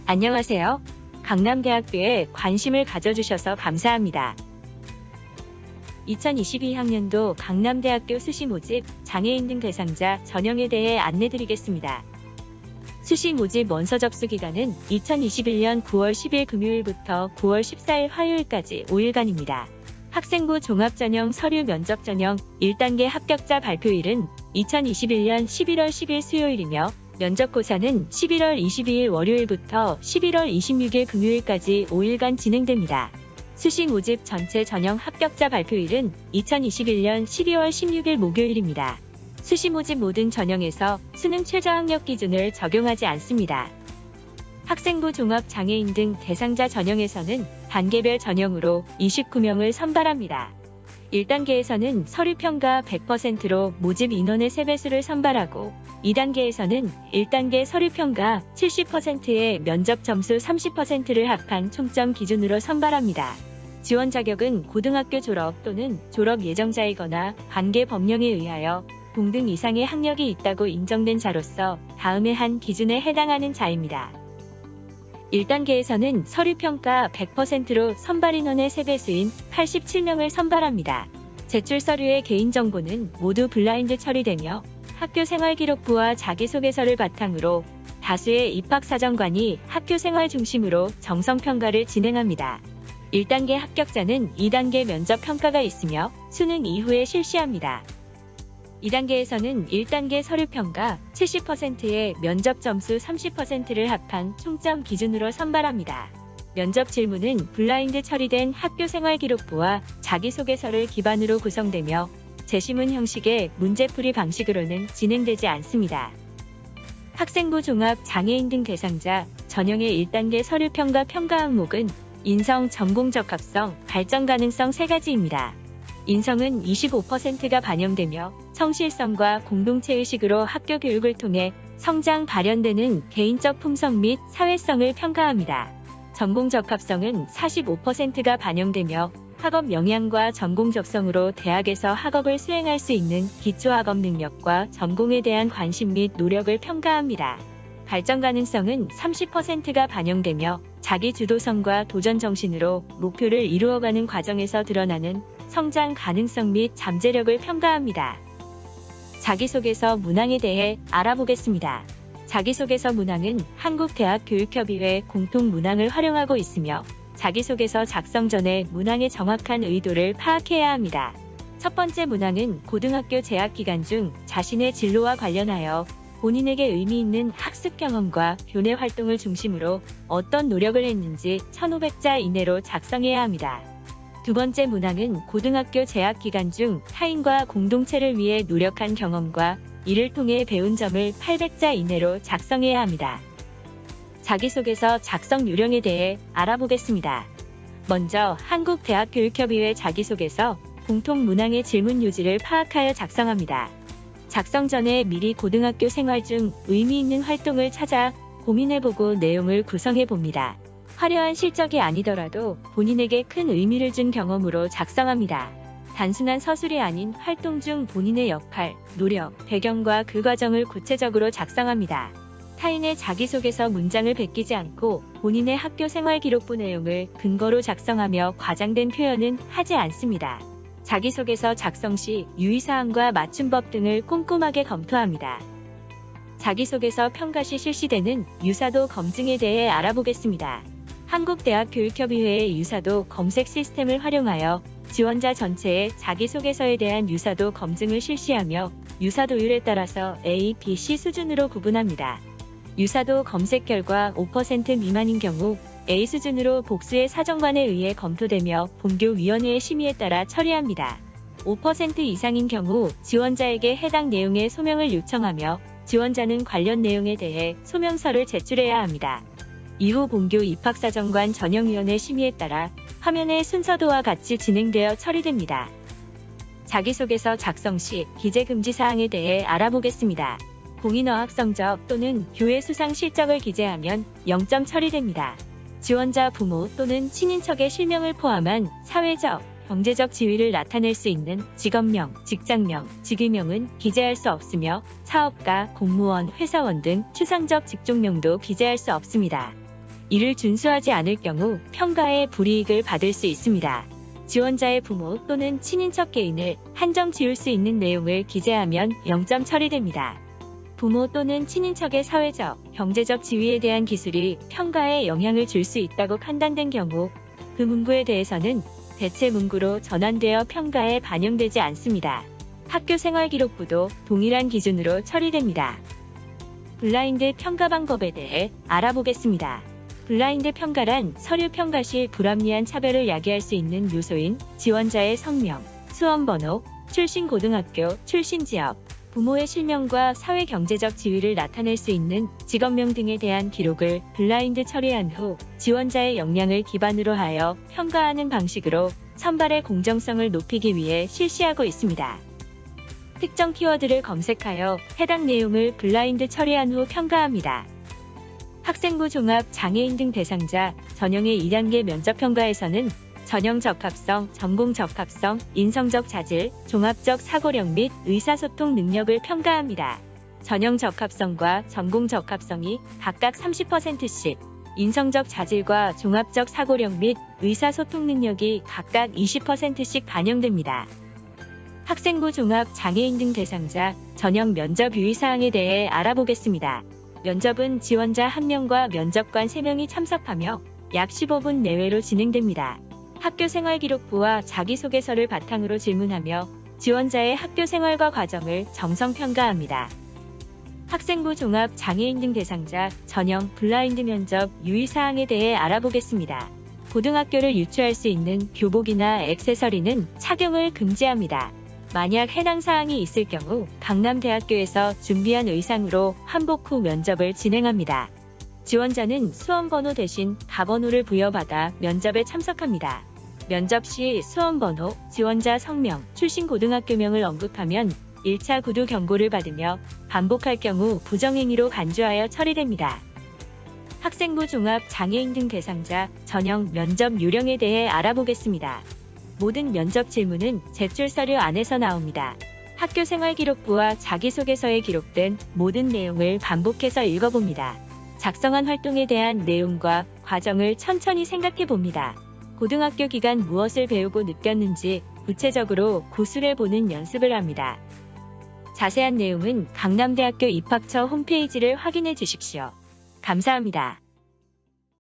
안녕하세요. 강남대학교에 관심을 가져주셔서 감사합니다. 2022학년도 강남대학교 수시 모집 장애인 등 대상자 전형에 대해 안내드리겠습니다. 수시 모집 원서 접수 기간은 2021년 9월 10일 금요일부터 9월 14일 화요일까지 5일간입니다. 학생부 종합전형 서류 면접 전형 1단계 합격자 발표일은 2021년 11월 10일 수요일이며 면접고사는 11월 22일 월요일부터 11월 26일 금요일까지 5일간 진행됩니다. 수시 모집 전체 전형 합격자 발표일은 2021년 12월 16일 목요일입니다. 수시 모집 모든 전형에서 수능 최저학력 기준을 적용하지 않습니다. 학생부 종합 장애인 등 대상자 전형에서는 단계별 전형으로 29명을 선발합니다. 1단계에서는 서류평가 100%로 모집 인원의 3배수를 선발하고 2단계에서는 1단계 서류평가 70%의 면접 점수 30%를 합한 총점 기준으로 선발합니다. 지원 자격은 고등학교 졸업 또는 졸업 예정자이거나 관계 법령에 의하여 동등 이상의 학력이 있다고 인정된 자로서 다음의 한 기준에 해당하는 자입니다. 1단계에서는 서류평가 100%로 선발 인원의 3배수인 87명을 선발합니다. 제출 서류의 개인정보는 모두 블라인드 처리되며 학교생활기록부와 자기소개서를 바탕으로 다수의 입학사정관이 학교생활 중심으로 정성평가를 진행합니다. 1단계 합격자는 2단계 면접평가가 있으며 수능 이후에 실시합니다. 2단계에서는 1단계 서류평가 70%의 면접 점수 30%를 합한 총점 기준으로 선발합니다. 면접 질문은 블라인드 처리된 학교생활기록부와 자기소개서를 기반으로 구성되며 제시문 형식의 문제풀이 방식으로는 진행되지 않습니다. 학생부 종합 장애인 등 대상자 전형의 1단계 서류평가 평가 항목은 인성, 전공 적합성, 발전 가능성 3가지입니다. 인성은 25%가 반영되며 성실성과 공동체의식으로 학교 교육을 통해 성장 발현되는 개인적 품성 및 사회성을 평가합니다. 전공 적합성은 45%가 반영되며 학업 역량과 전공 적성으로 대학에서 학업을 수행할 수 있는 기초학업 능력과 전공에 대한 관심 및 노력을 평가합니다. 발전 가능성은 30%가 반영되며 자기 주도성과 도전 정신으로 목표를 이루어가는 과정에서 드러나는 성장 가능성 및 잠재력을 평가합니다. 자기소개서 문항에 대해 알아보겠습니다. 자기소개서 문항은 한국대학교육협의회 공통 문항을 활용하고 있으며 자기소개서 작성 전에 문항의 정확한 의도를 파악해야 합니다. 첫 번째 문항은 고등학교 재학 기간 중 자신의 진로와 관련하여 본인에게 의미 있는 학습 경험과 교내 활동을 중심으로 어떤 노력을 했는지 1500자 이내로 작성해야 합니다. 두 번째 문항은 고등학교 재학 기간 중 타인과 공동체를 위해 노력한 경험과 이를 통해 배운 점을 800자 이내로 작성해야 합니다. 자기소개서 작성 요령에 대해 알아보겠습니다. 먼저 한국대학교육협의회 자기소개서 공통 문항의 질문 요지를 파악하여 작성합니다. 작성 전에 미리 고등학교 생활 중 의미 있는 활동을 찾아 고민해보고 내용을 구성해봅니다. 화려한 실적이 아니더라도 본인에게 큰 의미를 준 경험으로 작성합니다. 단순한 서술이 아닌 활동 중 본인의 역할, 노력, 배경과 그 과정을 구체적으로 작성합니다. 타인의 자기소개서 문장을 베끼지 않고 본인의 학교 생활 기록부 내용을 근거로 작성하며 과장된 표현은 하지 않습니다. 자기소개서 작성 시 유의사항과 맞춤법 등을 꼼꼼하게 검토합니다. 자기소개서 평가 시 실시되는 유사도 검증에 대해 알아보겠습니다. 한국대학교육협의회의 유사도 검색 시스템을 활용하여 지원자 전체의 자기소개서에 대한 유사도 검증을 실시하며 유사도율에 따라서 A, B, C 수준으로 구분합니다. 유사도 검색 결과 5% 미만인 경우 A 수준으로 복수의 사정관에 의해 검토되며 본교위원회의 심의에 따라 처리합니다. 5% 이상인 경우 지원자에게 해당 내용의 소명을 요청하며 지원자는 관련 내용에 대해 소명서를 제출해야 합니다. 이후 본교 입학사정관 전형위원회 심의에 따라 화면의 순서도와 같이 진행되어 처리됩니다. 자기소개서 작성 시 기재 금지 사항에 대해 알아보겠습니다. 공인어학 성적 또는 교외 수상 실적을 기재하면 0점 처리됩니다. 지원자 부모 또는 친인척의 실명을 포함한 사회적, 경제적 지위를 나타낼 수 있는 직업명, 직장명, 직위명은 기재할 수 없으며 사업가, 공무원, 회사원 등 추상적 직종명도 기재할 수 없습니다. 이를 준수하지 않을 경우 평가에 불이익을 받을 수 있습니다. 지원자의 부모 또는 친인척 개인을 한정 지울 수 있는 내용을 기재하면 0점 처리됩니다. 부모 또는 친인척의 사회적, 경제적 지위에 대한 기술이 평가에 영향을 줄 수 있다고 판단된 경우 그 문구에 대해서는 대체 문구로 전환되어 평가에 반영되지 않습니다. 학교 생활기록부도 동일한 기준으로 처리됩니다. 블라인드 평가 방법에 대해 알아보겠습니다. 블라인드 평가란 서류 평가 시 불합리한 차별을 야기할 수 있는 요소인 지원자의 성명, 수험번호, 출신 고등학교, 출신 지역, 부모의 실명과 사회경제적 지위를 나타낼 수 있는 직업명 등에 대한 기록을 블라인드 처리한 후 지원자의 역량을 기반으로 하여 평가하는 방식으로 선발의 공정성을 높이기 위해 실시하고 있습니다. 특정 키워드를 검색하여 해당 내용을 블라인드 처리한 후 평가합니다. 학생부 종합 장애인 등 대상자 전형의 2단계 면접평가에서는 전형 적합성, 전공 적합성, 인성적 자질, 종합적 사고력 및 의사소통 능력을 평가합니다. 전형 적합성과 전공 적합성이 각각 30%씩, 인성적 자질과 종합적 사고력 및 의사소통 능력이 각각 20%씩 반영됩니다. 학생부 종합 장애인 등 대상자 전형 면접 유의사항에 대해 알아보겠습니다. 면접은 지원자 1명과 면접관 3명이 참석하며 약 15분 내외로 진행됩니다. 학교생활기록부와 자기소개서를 바탕으로 질문하며 지원자의 학교생활과 과정을 정성평가합니다. 학생부 종합 장애인 등 대상자 전형 블라인드 면접 유의사항에 대해 알아보겠습니다. 고등학교를 유추할 수 있는 교복이나 액세서리는 착용을 금지합니다. 만약 해당 사항이 있을 경우 강남대학교에서 준비한 의상으로 환복 후 면접을 진행합니다. 지원자는 수험번호 대신 가번호를 부여받아 면접에 참석합니다. 면접 시 수험번호, 지원자 성명, 출신 고등학교명을 언급하면 1차 구두 경고를 받으며 반복할 경우 부정행위로 간주하여 처리됩니다. 학생부 종합 장애인 등 대상자 전형 면접 요령에 대해 알아보겠습니다. 모든 면접 질문은 제출 서류 안에서 나옵니다. 학교생활기록부와 자기소개서에 기록된 모든 내용을 반복해서 읽어봅니다. 작성한 활동에 대한 내용과 과정을 천천히 생각해 봅니다. 고등학교 기간 무엇을 배우고 느꼈는지 구체적으로 고술해 보는 연습을 합니다. 자세한 내용은 강남대학교 입학처 홈페이지를 확인해 주십시오. 감사합니다.